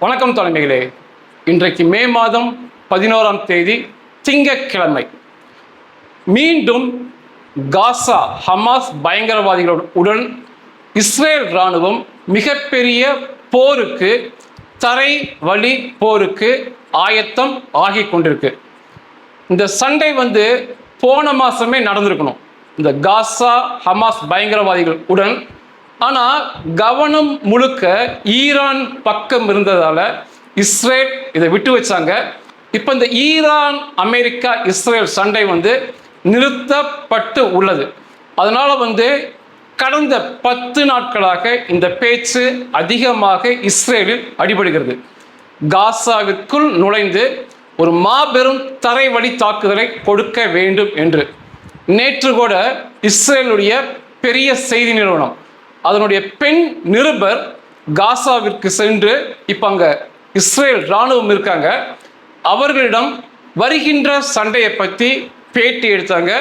வணக்கம் தலைமைகளே. இன்றைக்கு மே மாதம் 11ஆம் தேதி திங்கட்கிழமை. மீண்டும் காசா ஹமாஸ் பயங்கரவாதிகளுடன் இஸ்ரேல் இராணுவம் மிகப்பெரிய போருக்கு, தரை வழி போருக்கு ஆயத்தம் ஆகி கொண்டிருக்கு. இந்த சண்டை போன மாசமே நடந்திருக்கணும், இந்த காசா ஹமாஸ் பயங்கரவாதிகள் உடன். ஆனால் கவனம் முழுக்க ஈரான் பக்கம் இருந்ததால் இஸ்ரேல் இதை விட்டு வச்சாங்க. இப்போ இந்த ஈரான் அமெரிக்கா இஸ்ரேல் சண்டை நிறுத்தப்பட்டு உள்ளது. அதனால் கடந்த 10 நாட்களாக இந்த பேச்சு அதிகமாக இஸ்ரேலில் அடிபடுகிறது. காசாவிற்குள் நுழைந்து ஒரு மாபெரும் தரைவழி தாக்குதலை கொடுக்க வேண்டும் என்று நேற்று கூட இஸ்ரேலுடைய பெரிய செய்தி நிறுவனம் அதனுடைய பெண் நிருபர் காசாவிற்கு சென்று இப்போ அங்கே இஸ்ரேல் இராணுவம் இருக்காங்க, அவர்களிடம் வருகின்ற சண்டையை பற்றி பேட்டி எடுத்தாங்க.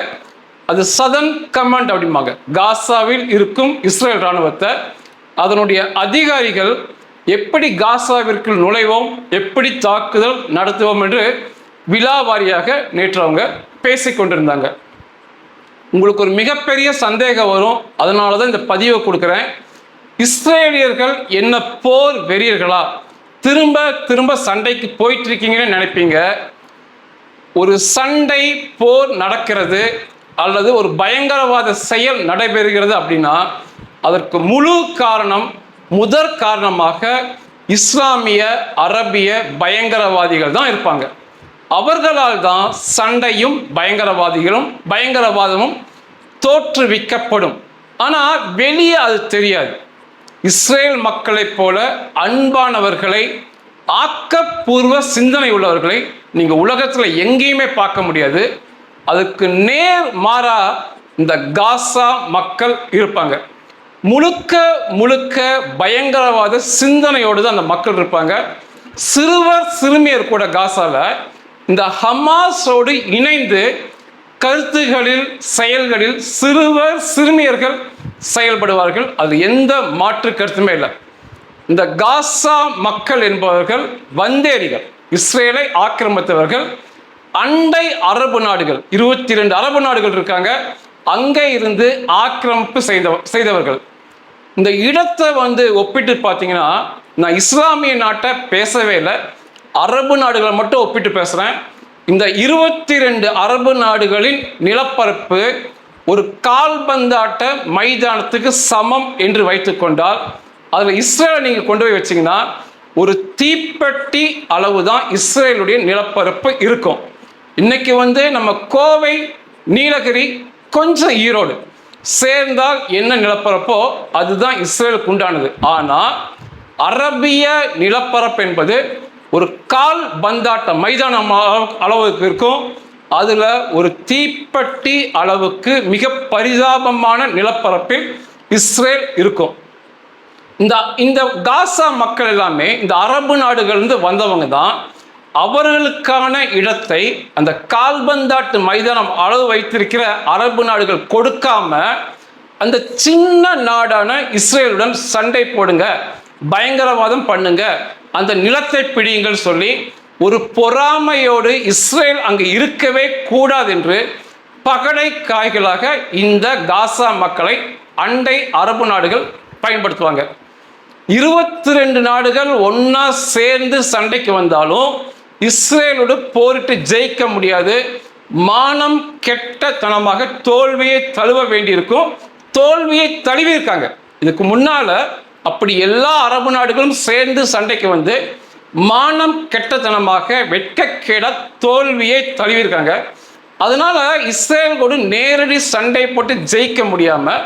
அது சதர்ன் கமாண்ட் அப்படிம்பாங்க. காசாவில் இருக்கும் இஸ்ரேல் இராணுவத்தை அதனுடைய அதிகாரிகள் எப்படி காசாவிற்கு நுழைவோம், எப்படி தாக்குதல் நடத்துவோம் என்று விலாவாரியாக நேற்று அவங்க பேசிக்கொண்டிருந்தாங்க. உங்களுக்கு ஒரு மிகப்பெரிய சந்தேகம் வரும், அதனால தான் இந்த பதிவை கொடுக்குறேன். இஸ்ரேலியர்கள் என்ன போர் வெறியர்களா? திரும்ப திரும்ப சண்டைக்கு போயிட்டு இருக்கீங்கன்னு நினைப்பீங்க. ஒரு சண்டை போர் நடக்கிறது அல்லது ஒரு பயங்கரவாத செயல் நடைபெறுகிறது அப்படின்னா அதற்கு முழு காரணம், முதற் காரணமாக இஸ்லாமிய அரபிய பயங்கரவாதிகள் தான் இருப்பாங்க. அவர்களால் தான் சண்டையும் பயங்கரவாதமும் தோற்றுவிக்கப்படும். ஆனால் வெளியே அது தெரியாது. இஸ்ரேல் மக்களைப் போல அன்பானவர்களை, ஆக்கப்பூர்வ சிந்தனை உள்ளவர்களை நீங்கள் உலகத்தில் எங்கேயுமே பார்க்க முடியாது. அதுக்கு நேர் மாறா இந்த காசா மக்கள் இருப்பாங்க. முழுக்க முழுக்க பயங்கரவாத சிந்தனையோடு தான் அந்த மக்கள் இருப்பாங்க. சிறுவர் சிறுமியர் கூட காசாவில் இந்த ஹமாஸோடு இணைந்து கருத்துகளில், செயல்களில் சிறுவர் சிறுமியர்கள் செயல்படுவார்கள். அது எந்த மாற்று கருத்துமே இல்லை. இந்த காசா மக்கள் என்பவர்கள் வந்தேரிகள், இஸ்ரேலை ஆக்கிரமித்தவர்கள். அண்டை அரபு நாடுகள், 22 அரபு நாடுகள் இருக்காங்க, அங்கே இருந்து ஆக்கிரமிப்பு செய்தவர்கள். இந்த இடத்தை ஒப்பிட்டு பார்த்தீங்கன்னா, நான் இஸ்லாமிய நாட்டை பேசவே இல்லை, அரபு நாடுகளை மட்டும் ஒப்பிட்டு பேசுகிறேன். இந்த 22 அரபு நாடுகளின் நிலப்பரப்பு ஒரு கால்பந்தாட்ட மைதானத்துக்கு சமம் என்று வைத்துக்கொண்டால், அதில் இஸ்ரேலை நீங்கள் கொண்டு போய் வச்சிங்கன்னா ஒரு தீப்பெட்டி அளவு தான் இஸ்ரேலுடைய நிலப்பரப்பு இருக்கும். இன்னைக்கு நம்ம கோவை, நீலகிரி, கொஞ்சம் ஈரோடு சேர்ந்தால் என்ன நிலப்பரப்போ அதுதான் இஸ்ரேலுக்கு உண்டானது. ஆனால் அரபிய நிலப்பரப்பு என்பது ஒரு கால் பந்தாட்ட மைதானம் அளவுக்கு இருக்கும். அதில் ஒரு தீப்பெட்டி அளவுக்கு மிக பரிதாபமான நிலப்பரப்பில் இஸ்ரேல் இருக்கும். இந்த காசா மக்கள் எல்லாமே இந்த அரபு நாடுகளிலிருந்து வந்தவங்க தான். அவர்களுக்கான இடத்தை அந்த கால்பந்தாட்டு மைதானம் அளவு வைத்திருக்கிற அரபு நாடுகள் கொடுக்காம அந்த சின்ன நாடான இஸ்ரேலுடன் சண்டை போடுங்க, பயங்கரவாதம் பண்ணுங்க, அந்த நிலத்தை பிடியுங்கள் சொல்லி ஒரு பொறாமையோடு இஸ்ரேல் அங்கு இருக்கவே கூடாது என்று பகடை காய்களாக இந்த காசா மக்களை அண்டை அரபு நாடுகள் பயன்படுத்துவாங்க. 22 நாடுகள் ஒன்னா சேர்ந்து சண்டைக்கு வந்தாலும் இஸ்ரேலோடு போரிட்டு ஜெயிக்க முடியாது. மானம் கெட்டத்தனமாக தோல்வியை தழுவ வேண்டியிருக்கும். தோல்வியை தழுவியிருக்காங்க. இதுக்கு முன்னால அப்படி எல்லா அரபு நாடுகளும் சேர்ந்து சண்டைக்கு மானம் கெட்டத்தனமாக வெட்கக்கேட தோல்வியை தழுவியிருக்காங்க. அதனால இஸ்ரேலோடு நேரடி சண்டை போட்டு ஜெயிக்க முடியாம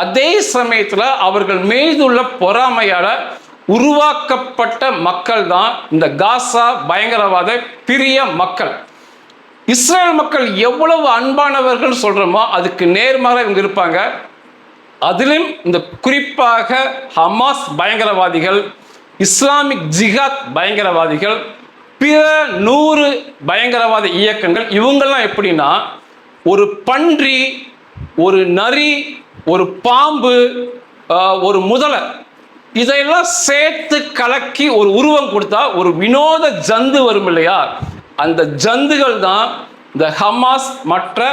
அதே சமயத்தில் அவர்கள் மீதுள்ள பொறாமையால் உருவாக்கப்பட்ட மக்கள் தான் இந்த காசா பயங்கரவாத பிரிய மக்கள். இஸ்ரேல் மக்கள் எவ்வளவு அன்பானவர்கள் சொல்றோமோ அதுக்கு நேர்மாறாக இவங்க இருப்பாங்க. அதிலும் இந்த குறிப்பாக ஹமாஸ் பயங்கரவாதிகள், இஸ்லாமிக் ஜிஹாத் பயங்கரவாதிகள், பிற 100 பயங்கரவாத இயக்கங்கள், இவங்கெல்லாம் எப்படின்னா ஒரு பன்றி, ஒரு நரி, ஒரு பாம்பு, ஒரு முதலை இதையெல்லாம் சேர்த்து கலக்கி ஒரு உருவம் கொடுத்தா ஒரு வினோத ஜந்து வரும் இல்லையா, அந்த ஜந்துகள் தான் இந்த ஹமாஸ் மற்ற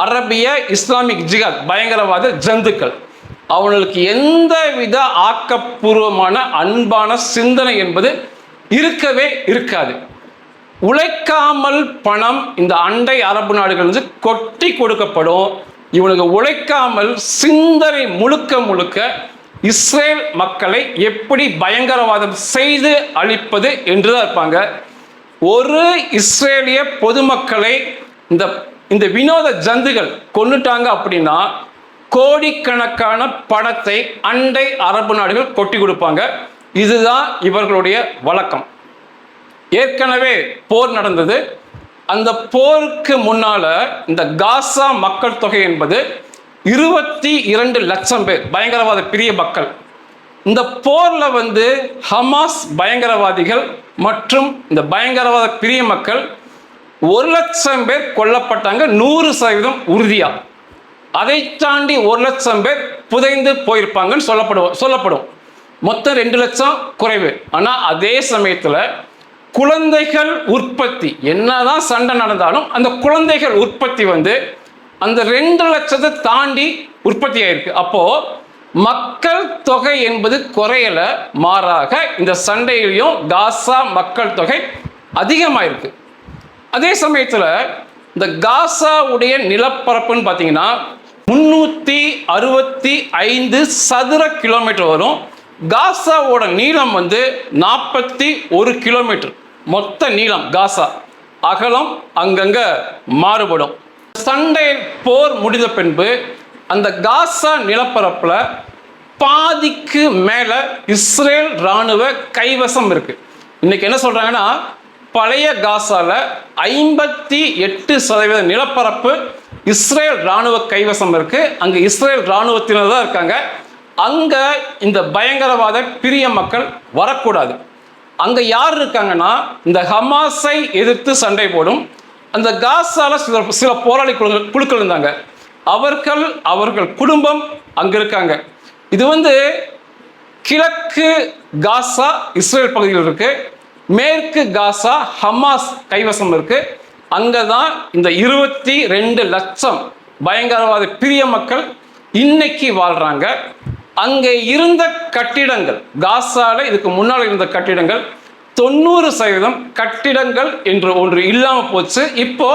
அரபிய இஸ்லாமிக் ஜிகாத் பயங்கரவாத ஜந்துக்கள். அவங்களுக்கு எந்த வித ஆக்கப்பூர்வமான அன்பான சிந்தனை என்பது இருக்கவே இருக்காது. உழைக்காமல் பணம் இந்த அண்டை அரபு நாடுகள் வந்து கொட்டி கொடுக்கப்படும். இவனுக்கு உழைக்காமல் சிந்தனை முழுக்க முழுக்க இஸ்ரேல் மக்களை எப்படி பயங்கரவாதம் செய்து அழிப்பது என்றுதான் இருப்பாங்க. ஒரு இஸ்ரேலிய பொதுமக்களை இந்த இந்த வினோத ஜந்துகள் கொண்டுட்டாங்க அப்படின்னா கோடிக்கணக்கான பணத்தை அண்டை அரபு நாடுகள் கொட்டி கொடுப்பாங்க. இதுதான் இவர்களுடைய வழக்கம். ஏற்கனவே போர் நடந்தது. அந்த போருக்கு முன்னால இந்த காசா மக்கள் தொகை என்பது 22 லட்சம் பேர் பயங்கரவாத பிரிய மக்கள். இந்த போர்ல வந்து ஹமாஸ் பயங்கரவாதிகள் மற்றும் இந்த பயங்கரவாத பிரிய மக்கள் 1 லட்சம் பேர் கொல்லப்பட்டாங்க, 100% உறுதியா. அதை தாண்டி 1 லட்சம் பேர் புதைந்து போயிருப்பாங்கன்னு சொல்லப்படும். மொத்தம் 2 லட்சம் குறைவு. ஆனா அதே சமயத்துல குழந்தைகள் உற்பத்தி, என்னதான் சண்டை நடந்தாலும் அந்த குழந்தைகள் உற்பத்தி வந்து அந்த 2 லட்சத்தை தாண்டி உற்பத்தி ஆயிருக்கு. அப்போ மக்கள் தொகை என்பது குறையல, மாறாக இந்த சண்டையிலையும் காசா மக்கள் தொகை அதிகமாயிருக்கு. அதே சமயத்துல இந்த காசாவுடைய நிலப்பரப்புன்னு பார்த்தீங்கன்னா 365 சதுர கிலோமீட்டர் வரும். காசாவோட நீளம் வந்து 41 கிலோமீட்டர் மொத்த நீளம் காசா. அகலம் அங்கங்க மாறுபடும். சண்டை போர் முடிந்த பின்பு அந்த காசா நிலப்பரப்புல பாதிக்கு மேல இஸ்ரேல் ராணுவ கைவசம் இருக்கு. இன்னைக்கு என்ன சொல்றாங்கன்னா, பழைய காசால 58% நிலப்பரப்பு இஸ்ரேல் ராணுவ கைவசம் இருக்கு. அங்க இஸ்ரேல் ராணுவத்தினர் தான் இருக்காங்க. அங்க இந்த பயங்கரவாத பிரிய மக்கள் வரக்கூடாது. அங்க யார் இருக்காங்கன்னா, இந்த ஹமாஸை எதிர்த்து சண்டை போடும் அந்த காசால சில போராளி குழுக்கள் இருந்தாங்க. அவர்கள் குடும்பம் அங்க இருக்காங்க. இது வந்து கிழக்கு காசா இஸ்ரேல் பகுதியில் இருக்கு, மேற்கு காசா ஹமாஸ் கைவசம் இருக்கு. அங்கதான் இந்த 22 லட்சம் பயங்கரவாத பிரிய மக்கள் இன்னைக்கு வாழ்றாங்க. அங்கே இருந்த கட்டிடங்கள், காசால இதுக்கு முன்னால் இருந்த கட்டிடங்கள் 90% கட்டிடங்கள் என்று ஒன்று இல்லாம போச்சு. இப்போ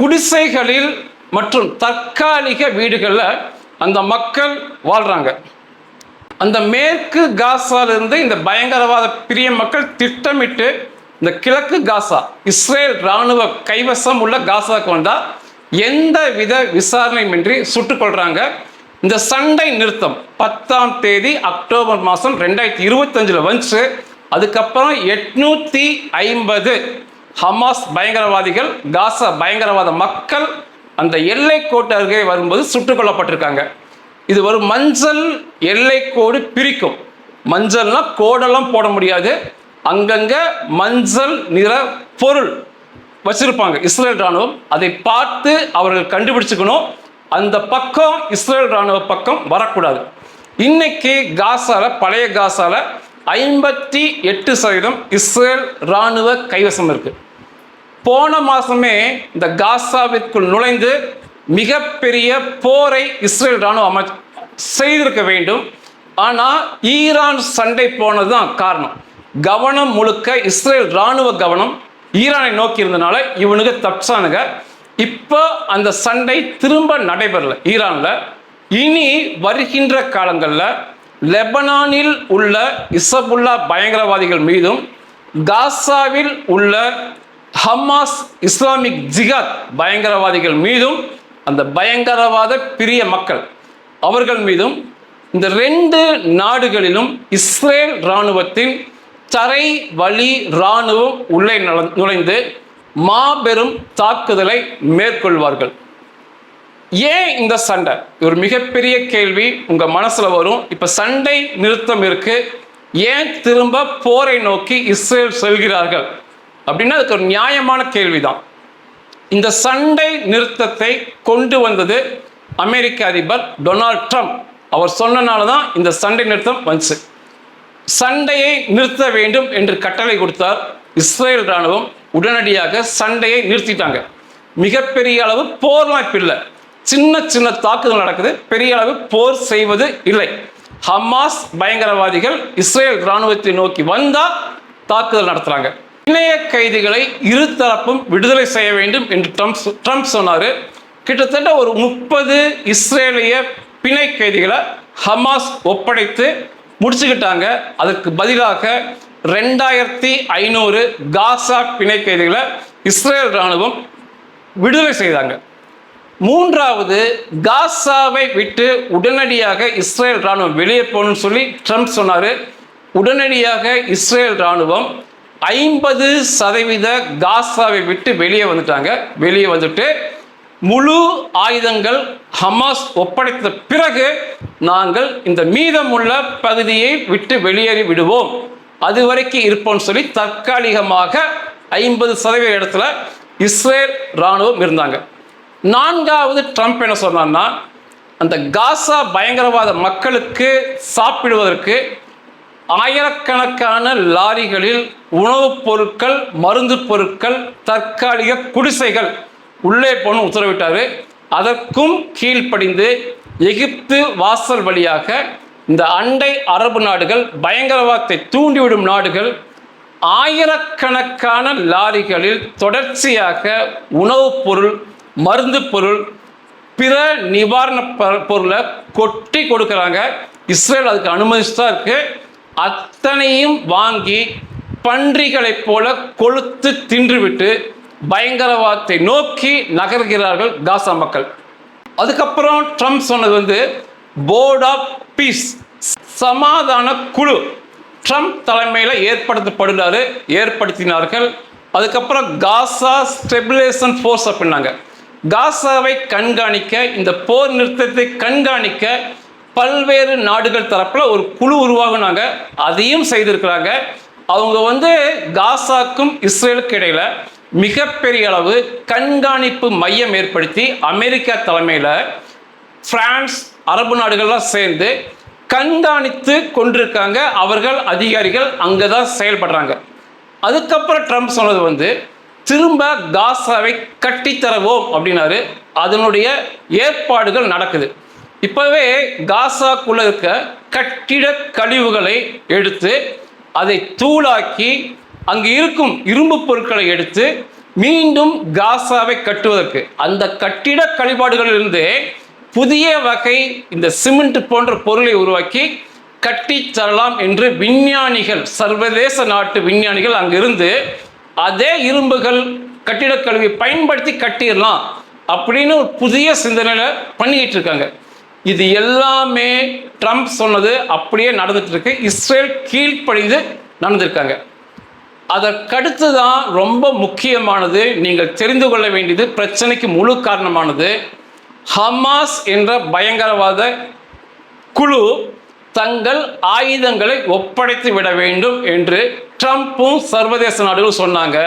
குடிசைகளில் மற்றும் தற்காலிக வீடுகள்ல அந்த மக்கள் வாழ்றாங்க. அந்த மேற்கு காசால இருந்து இந்த பயங்கரவாத பிரிய மக்கள் திட்டமிட்டு இந்த கிழக்கு காசா இஸ்ரேல் ராணுவ கைவசம் உள்ள காசாவுக்கு வந்தா எந்த வித விசாரணையின்றி சுட்டுக் கொள்றாங்க. இந்த சண்டை நிறுத்தம் 10ஆம் தேதி அக்டோபர் மாதம் 2025 வந்துச்சு. அதுக்கப்புறம் 850 ஹமாஸ் பயங்கரவாதிகள் காசா பயங்கரவாத மக்கள் அந்த எல்லை கோட்டு அருகே வரும்போது சுட்டுக் கொல்லப்பட்டிருக்காங்க. இது ஒரு மஞ்சள் எல்லை கோடு பிரிக்கும். மஞ்சள்னா கோடெல்லாம் போட முடியாது, அங்கங்க மஞ்சள் நிற பொருள் வச்சிருப்பாங்க இஸ்ரேல் ராணுவம். அதை பார்த்து அவர்கள் கண்டுபிடிச்சுக்கணும், அந்த பக்கம் இஸ்ரேல் ராணுவ பக்கம் வரக்கூடாது. இன்னைக்கு காசால பழைய காசால 58% இஸ்ரேல் ராணுவ கைவசம் இருக்கு. போன மாசமே இந்த காசாவிற்குள் நுழைந்து மிகப்பெரிய போரை இஸ்ரேல் ராணுவம் செய்திருக்க வேண்டும். ஆனால் ஈரான் சண்டை போனதுதான் காரணம். கவனம் முழுக்க இஸ்ரேல் ராணுவ கவனம் ஈரானை நோக்கி இருந்தனால இவனுக்கு தப்சானுங்க. இப்போ அந்த சண்டை திரும்ப நடைபெறல ஈரான்ல. இனி வருகின்ற காலங்களில் லெபனானில் உள்ள இசபுல்லா பயங்கரவாதிகள் மீதும் காசாவில் உள்ள ஹமாஸ் இஸ்லாமிக் ஜிகாத் பயங்கரவாதிகள் மீதும் அந்த பயங்கரவாத பிரிய மக்கள் அவர்கள் மீதும் இந்த 2 நாடுகளிலும் இஸ்ரேல் இராணுவத்தின் தரை வழி இராணுவம் உள்ளே நுழைந்து மாபெரும் தாக்குதலை மேற்கொள்வார்கள். ஏன் இந்த சண்டை? ஒரு மிகப்பெரிய கேள்வி உங்க மனசுல வரும். இப்ப சண்டை நிறுத்தம் இருக்கு, ஏன் திரும்ப போரை நோக்கி இஸ்ரேல் செல்கிறார்கள் அப்படின்னா அதுக்கு ஒரு நியாயமான கேள்விதான். இந்த சண்டை நிறுத்தத்தை கொண்டு வந்தது அமெரிக்க அதிபர் டொனால்ட் ட்ரம்ப். அவர் சொன்னனால தான் இந்த சண்டை நிறுத்தம் வந்துச்சு. சண்டையை நிறுத்த வேண்டும் என்று கட்டளை கொடுத்தார். இஸ்ரேல் ராணுவம் உடனடியாக சண்டையை நிறுத்திட்டாங்க. மிகப்பெரிய அளவு போர்லாம் இப்போ இல்லை, சின்ன சின்ன தாக்குதல் நடக்குது, பெரிய அளவு போர் செய்வது இல்லை. ஹமாஸ் பயங்கரவாதிகள் இஸ்ரேல் ராணுவத்தை நோக்கி வந்தா தாக்குதல் நடத்துறாங்க. பிணைய கைதிகளை இருதரப்பும் விடுதலை செய்ய வேண்டும் என்று ட்ரம்ப் சொன்னார். கிட்டத்தட்ட ஒரு 30 இஸ்ரேலிய பிணை கைதிகளை ஹமாஸ் ஒப்படைத்து முடிச்சுக்கிட்டாங்க. அதற்கு பதிலாக 2500 காசா பிணை கைதிகளை இஸ்ரேல் ராணுவம் விடுதலை செய்தாங்க. மூன்றாவது, காசாவை விட்டு உடனடியாக இஸ்ரேல் ராணுவம் வெளியே போகணும்னு சொல்லி ட்ரம்ப் சொன்னார். உடனடியாக இஸ்ரேல் ராணுவம் 50% காசாவை விட்டு வெளியே வந்துட்டாங்க. வெளியே வந்துட்டு முழு ஆயுதங்கள் ஹமாஸ் ஒப்படைத்த பிறகு நாங்கள் இந்த மீதமுள்ள பகுதியை விட்டு வெளியேறி விடுவோம், அது வரைக்கும் இருப்போம்னு சொல்லி தற்காலிகமாக 50% இடத்துல இஸ்ரேல் ராணுவம் இருந்தாங்க. நான்காவது, ட்ரம்ப் என்ன சொன்னார்னா, அந்த காசா பயங்கரவாத மக்களுக்கு சாப்பிடுவதற்கு ஆயிரக்கணக்கான லாரிகளில் உணவுப் பொருட்கள், மருந்து பொருட்கள், தற்காலிக குடிசைகள் உள்ளே போன உத்தரவிட்டார். அதற்கும் கீழ்ப்படிந்து எகிப்து வாசல் வழியாக இந்த அண்டை அரபு நாடுகள், பயங்கரவாதத்தை தூண்டிவிடும் நாடுகள், ஆயிரக்கணக்கான லாரிகளில் தொடர்ச்சியாக உணவுப் பொருள், மருந்து பொருள், பிற நிவாரண பொருளை கொட்டி கொடுக்குறாங்க. இஸ்ரேல் அதுக்கு அனுமதிச்சுதான் இருக்கு. அத்தனையும் வாங்கி பன்றிகளைப் போல கொளுத்து தின்றுவிட்டு பயங்கரவாதத்தை நோக்கி நகர்கிறார்கள் காசா மக்கள். அதுக்கப்புறம் ட்ரம்ப் சொன்னது போர்ட் ஆஃப் பீஸ், சமாதான குழு ட்ரம்ப் தலைமையில் ஏற்படுத்தினார்கள். அதுக்கப்புறம் காசா ஸ்டெபிலைசேஷன் ஃபோர்ஸ் அப்படின்னாங்க. காசாவை கண்காணிக்க, இந்த போர் நிறுத்தத்தை கண்காணிக்க பல்வேறு நாடுகள் தரப்பில் ஒரு குழு உருவாகுனாங்க. அதையும் செய்திருக்கிறாங்க. அவங்க காசாக்கும் இஸ்ரேலுக்கு இடையில மிகப்பெரிய அளவு கண்காணிப்பு மையம் ஏற்படுத்தி அமெரிக்கா தலைமையில் பிரான்ஸ், அரபு நாடுகள்லாம் சேர்ந்து கண்காணித்து கொண்டிருக்காங்க. அவர்கள் அதிகாரிகள் அங்கே தான் செயல்படுறாங்க. அதுக்கப்புறம் ட்ரம்ப் சொன்னது திரும்ப காசாவை கட்டித்தரவோம் அப்படின்னாரு. அதனுடைய ஏற்பாடுகள் நடக்குது. இப்போவே காசாக்குள்ள இருக்க கட்டிட கழிவுகளை எடுத்து அதை தூளாக்கி அங்கு இருக்கும் இரும்பு பொருட்களை எடுத்து மீண்டும் காசாவை கட்டுவதற்கு, அந்த கட்டிட கழிபாடுகளிலிருந்து புதிய வகை இந்த சிமெண்ட் போன்ற பொருளை உருவாக்கி கட்டி தரலாம் என்று விஞ்ஞானிகள், சர்வதேச நாட்டு விஞ்ஞானிகள் அங்கிருந்து அதே இரும்புகள், கட்டிட கழிவை பயன்படுத்தி கட்டிடலாம் அப்படின்னு ஒரு புதிய சிந்தனையில பண்ணிக்கிட்டு இருக்காங்க. இது எல்லாமே ட்ரம்ப் சொன்னது அப்படியே நடந்துட்டு இருக்கு. இஸ்ரேல் கீழ்ப்படிந்து நடந்திருக்காங்க. அதற்கடுத்து தான் ரொம்ப முக்கியமானது, நீங்கள் தெரிந்து கொள்ள வேண்டியது, பிரச்சனைக்கு முழு காரணமானது, ஹமாஸ் என்ற பயங்கரவாத குழு தங்கள் ஆயுதங்களை ஒப்படைத்து விட வேண்டும் என்று ட்ரம்ப்பும் சர்வதேச நாடுகளும் சொன்னாங்க.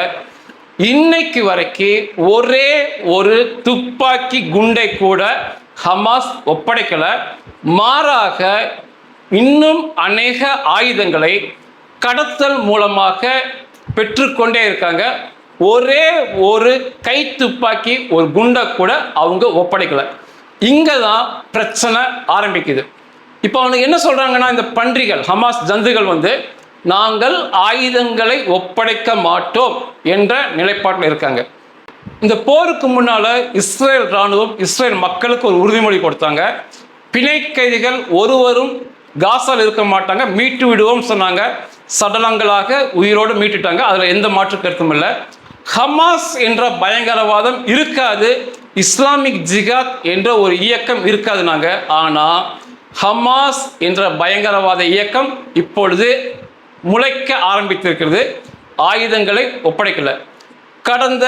இன்னைக்கு வரைக்கும் ஒரே ஒரு துப்பாக்கி குண்டை கூட ஹமாஸ் ஒப்படைக்கல. மாறாக இன்னும் அநேக ஆயுதங்களை கடத்தல் மூலமாக பெற்றுக்கொண்டே இருக்காங்க. ஒரே ஒரு கை துப்பாக்கி, ஒரு குண்டை கூட அவங்க ஒப்படைக்கல. இங்கே தான் பிரச்சனை ஆரம்பிக்குது. இப்போ அவனுக்கு என்ன சொல்றாங்கன்னா, இந்த பன்றிகள், ஹமாஸ் ஜந்துகள் நாங்கள் ஆயுதங்களை ஒப்படைக்க மாட்டோம் என்ற நிலைப்பாட்டில் இருக்காங்க. இந்த போருக்கு முன்னால இஸ்ரேல் ராணுவம் இஸ்ரேல் மக்களுக்கு ஒரு உறுதிமொழி கொடுத்தாங்க. பிணை கைதிகள் ஒருவரும் காசால் இருக்க மாட்டாங்க, மீட்டு விடுவோம் சொன்னாங்க. சடலங்களாக உயிரோடு மீட்டுட்டாங்க. அதில் எந்த மாற்று கருத்தும் இல்லை. ஹமாஸ் என்ற பயங்கரவாதம் இருக்காது, இஸ்லாமிக் ஜிகாத் என்ற ஒரு இயக்கம் இருக்காதுனாங்க. ஆனால் ஹமாஸ் என்ற பயங்கரவாத இயக்கம் இப்பொழுது முளைக்க ஆரம்பித்திருக்கிறது. ஆயுதங்களை ஒப்படைக்கல. கடந்த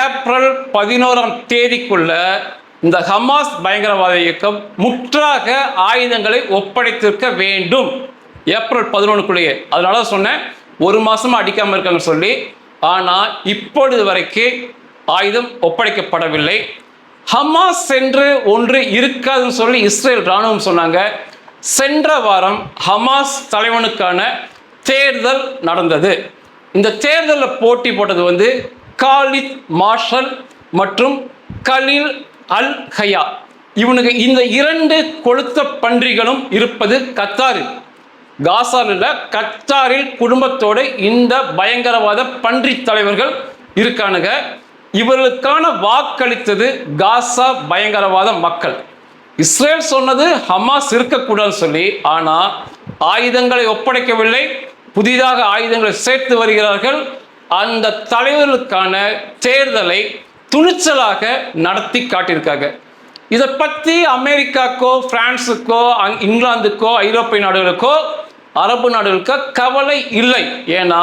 ஏப்ரல் 11 இந்த ஹமாஸ் பயங்கரவாத இயக்கம் முற்றாக ஆயுதங்களை ஒப்படைத்திருக்க வேண்டும். ஏப்ரல் 11 அதனால சொன்னேன், ஒரு மாசமா அடிக்காம இருக்காங்க சொல்லி. ஆனால் இப்பொழுது வரைக்கும் ஆயுதம் ஒப்படைக்கப்படவில்லை. ஹமாஸ் என்று ஒன்று இருக்காதுன்னு சொல்லி இஸ்ரேல் ராணுவம் சொன்னாங்க. சென்ற வாரம் ஹமாஸ் தலைவனுக்கான தேர்தல் நடந்தது. இந்த தேர்தலில் போட்டி போட்டது காலித் மார்ஷல் மற்றும் கலீல் அல் ஹயா. இவனுக்கு இந்த 2 கொளுத்த பன்றிகளும் இருப்பது கத்தாரில், காசாவில் கத்தாரில் குடும்பத்தோடு இந்த பயங்கரவாத பன்றி தலைவர்கள் இருக்கானுங்க. இவர்களுக்கான வாக்களித்தது காசா பயங்கரவாத மக்கள். இஸ்ரேல் சொன்னது ஹமாஸ் இருக்கக்கூடாதுன்னு சொல்லி, ஆனால் ஆயுதங்களை ஒப்படைக்கவில்லை, புதிதாக ஆயுதங்களை சேர்த்து வருகிறார்கள். அந்த தலைவர்களுக்கான தேர்தலை துணிச்சலாக நடத்தி காட்டியிருக்காங்க. இதை பற்றி அமெரிக்காக்கோ பிரான்ஸுக்கோ இங்கிலாந்துக்கோ ஐரோப்பிய நாடுகளுக்கோ அரபு நாடுகளுக்கோ கவலை இல்லை. ஏன்னா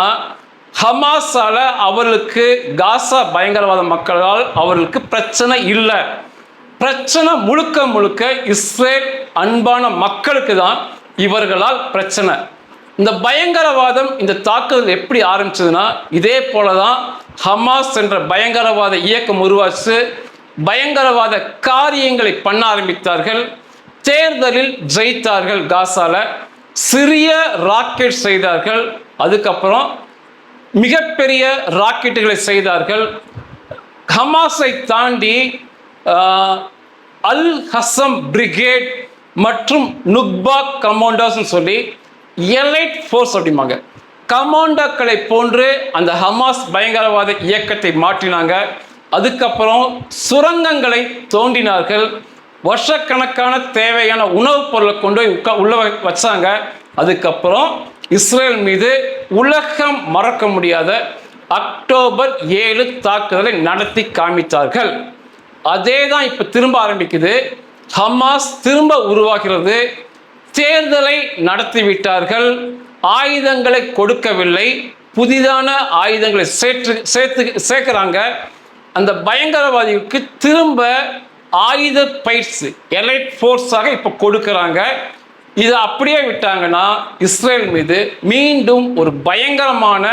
ஹமாஸால அவர்களுக்கு, காசா பயங்கரவாத மக்களால் அவர்களுக்கு பிரச்சனை இல்லை. பிரச்சனை முழுக்க முழுக்க இஸ்ரேல் அன்பான மக்களுக்கு தான் இவர்களால் பிரச்சனை. இந்த பயங்கரவாதம், இந்த தாக்குதல் எப்படி ஆரம்பிச்சதுன்னா, இதே போலதான் ஹமாஸ் என்ற பயங்கரவாத இயக்கம் உருவாச்சு. பயங்கரவாத காரியங்களை பண்ண ஆரம்பித்தார்கள். தேர்தலில் ஜெயித்தார்கள். காசால சிறிய ராக்கெட் செய்தார்கள். அதுக்கப்புறம் மிகப்பெரிய ராக்கெட்டுகளை செய்தார்கள். ஹமாஸை தாண்டி அல் ஹசம் பிரிகேட் மற்றும் நுக்பா கமாண்டோஸ் சொல்லி எலைட் ஃபோர்ஸ் அப்படிம்பாங்க, கமாண்டோக்களை போன்று அந்த ஹமாஸ் பயங்கரவாத இயக்கத்தை மாற்றினாங்க. அதுக்கப்புறம் சுரங்கங்களை தோண்டினார்கள். வருஷக்கணக்கான தேவையான உணவுப் பொருளை கொண்டு போய் உள்ள வச்சாங்க. அதுக்கப்புறம் இஸ்ரேல் மீது உலகம் மறக்க முடியாத அக்டோபர் 7 தாக்குதலை நடத்தி காமித்தார்கள். அதே தான் இப்போ திரும்ப ஆரம்பிக்குது. ஹமாஸ் திரும்ப உருவாகிறது. தேர்தலை நடத்திவிட்டார்கள். ஆயுதங்களை கொடுக்கவில்லை, புதிதான ஆயுதங்களை சேர்க்கிறாங்க. அந்த பயங்கரவாதிக்கு திரும்ப ஆயுத பயிற்சி எலைட் ஃபோர்ஸாக இப்போ கொடுக்குறாங்க. இதை அப்படியே விட்டாங்கன்னா இஸ்ரேல் மீது மீண்டும் ஒரு பயங்கரமான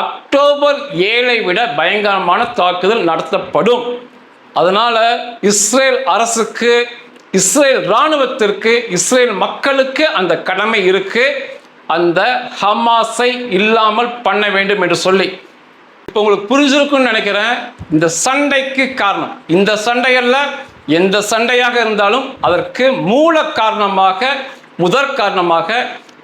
அக்டோபர் 7 விட பயங்கரமான தாக்குதல் நடத்தப்படும். அதனால இஸ்ரேல் அரசுக்கு, இஸ்ரேல் இராணுவத்திற்கு, இஸ்ரேல் மக்களுக்கு அந்த கடமை இருக்கு, அந்த ஹமாஸை இல்லாமல் பண்ண வேண்டும் என்று சொல்லி. இப்போ உங்களுக்கு புரிஞ்சிருக்குன்னு நினைக்கிறேன். இந்த சண்டைக்கு காரணம், இந்த சண்டையல்ல, எந்த சண்டையாக இருந்தாலும் அதற்கு மூல காரணமாக, முதற் காரணமாக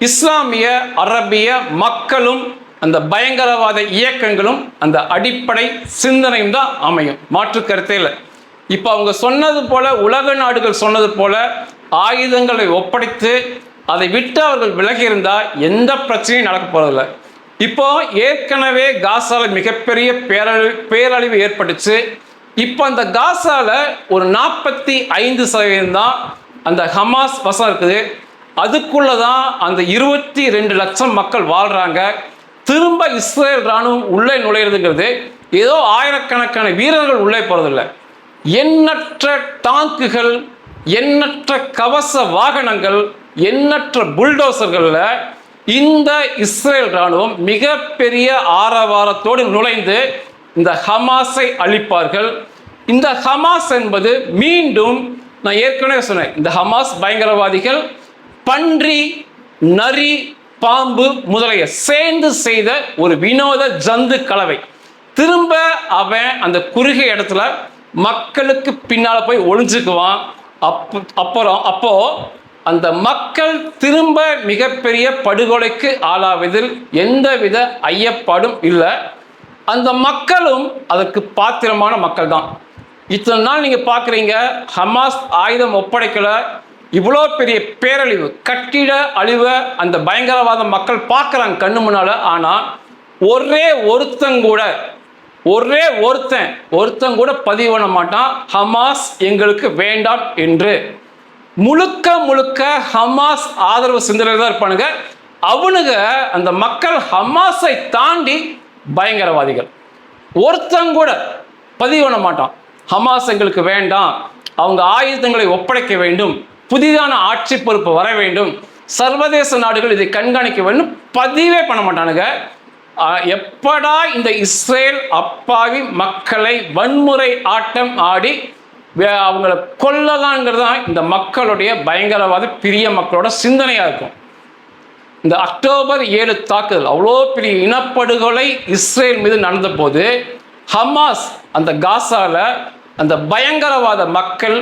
இஸ்லாமிய அரபிய மக்களும் அந்த பயங்கரவாத இயக்கங்களும் அந்த அடிப்படை சிந்தனையும் தான் அமையும். மாற்று கருத்தே இல்லை. இப்போ அவங்க சொன்னது போல, உலக நாடுகள் சொன்னது போல ஆயுதங்களை ஒப்படைத்து அதை விட்டு அவர்கள் விலகி இருந்தால் எந்த பிரச்சனையும் நடக்க போறதில்லை. இப்போ ஏற்கனவே காசால மிகப்பெரிய பேரழிவு ஏற்பட்டுச்சு. இப்போ அந்த காசால ஒரு 45% தான் அந்த ஹமாஸ் வசம் இருக்குது. அதுக்குள்ளதான் அந்த 22 லட்சம் மக்கள் வாழ்றாங்க. திரும்ப இஸ்ரேல் ராணுவம் உள்ளே நுழையிறதுங்கிறது ஏதோ ஆயிரக்கணக்கான வீரர்கள் உள்ளே போறதில்லை. எண்ணற்ற டாங்குகள், எண்ணற்ற கவச வாகனங்கள், எண்ணற்ற புல்டோசர்கள்ல இந்த இஸ்ரேல் ராணுவம் மிகப்பெரிய ஆரவாரத்தோடு நுழைந்து இந்த ஹமாஸை அழிப்பார்கள். இந்த ஹமாஸ் என்பது மீண்டும், நான் ஏற்கனவே சொன்னேன், இந்த ஹமாஸ் பயங்கரவாதிகள் பன்றி, நரி, பாம்பு முதலிய சேர்ந்து செய்த ஒரு வினோத ஜந்து கலவை. திரும்ப அவன் அந்த குறுகிய இடத்துல மக்களுக்கு பின்னால போய் ஒளிஞ்சுக்குவான். அப்போ அந்த மக்கள் திரும்ப மிகப்பெரிய படுகொலைக்கு ஆளாவதில் எந்தவித ஐயப்பாடும் இல்லை. அந்த மக்களும் அதற்கு பாத்திரமான மக்கள் தான். இத்தனை நாள் நீங்க பாக்குறீங்க, ஹமாஸ் ஆயுதம் ஒப்படைக்கல, இவ்வளோ பெரிய பேரழிவு, கட்டிட அழிவை அந்த பயங்கரவாத மக்கள் பார்க்குறாங்க கண்ணு முன்னால. ஆனால் ஒரே ஒருத்தன் கூட பதிவு பண்ண மாட்டான் ஹமாஸ் எங்களுக்கு வேண்டாம் என்று. முழுக்க முழுக்க ஹமாஸ் ஆதரவு சிந்தனையில் தான் இருப்பானுங்க. அவனுங்க அந்த மக்கள் ஹமாஸை தாண்டி பயங்கரவாதிகள். ஒருத்தன் கூட பதிவு பண்ண மாட்டான் ஹமாஸ் எங்களுக்கு வேண்டாம், அவங்க ஆயுதங்களை ஒப்படைக்க வேண்டும், புதிதான ஆட்சி பொறுப்பு வர வேண்டும், சர்வதேச நாடுகள் இதை கண்காணிக்க வேண்டும், பதிவே பண்ண மாட்டானுங்க. எப்படா இந்த இஸ்ரேல் அப்பாவி மக்களை வன்முறை ஆட்டம் ஆடி அவங்களை கொல்லலாங்கிறது தான் இந்த மக்களுடைய பயங்கரவாத பிரிய மக்களோட சிந்தனையாக இருக்கும். இந்த அக்டோபர் 7 தாக்குதல் அவ்வளோ பெரிய இனப்படுகொலை இஸ்ரேல் மீது நடந்த போது ஹமாஸ் அந்த காசால அந்த பயங்கரவாத மக்கள்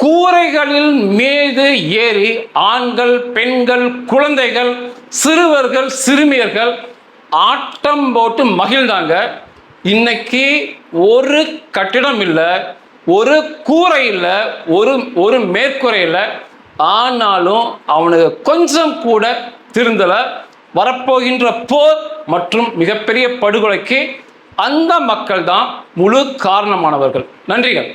கூரைகளில் மீது ஏறி ஆண்கள், பெண்கள், குழந்தைகள், சிறுவர்கள், சிறுமியர்கள் ஆட்டம் போட்டு மகிழ்ந்தாங்க. இன்னைக்கு ஒரு கட்டிடம் இல்லை, ஒரு கூரை இல்லை, ஒரு மேற்கூரை இல்லை. ஆனாலும் அவனுக்கு கொஞ்சம் கூட திருந்தலை. வரப்போகின்ற போர் மற்றும் மிகப்பெரிய படுகொலைக்கு அந்த மக்கள் தான் முழு காரணமானவர்கள். நன்றிகள்.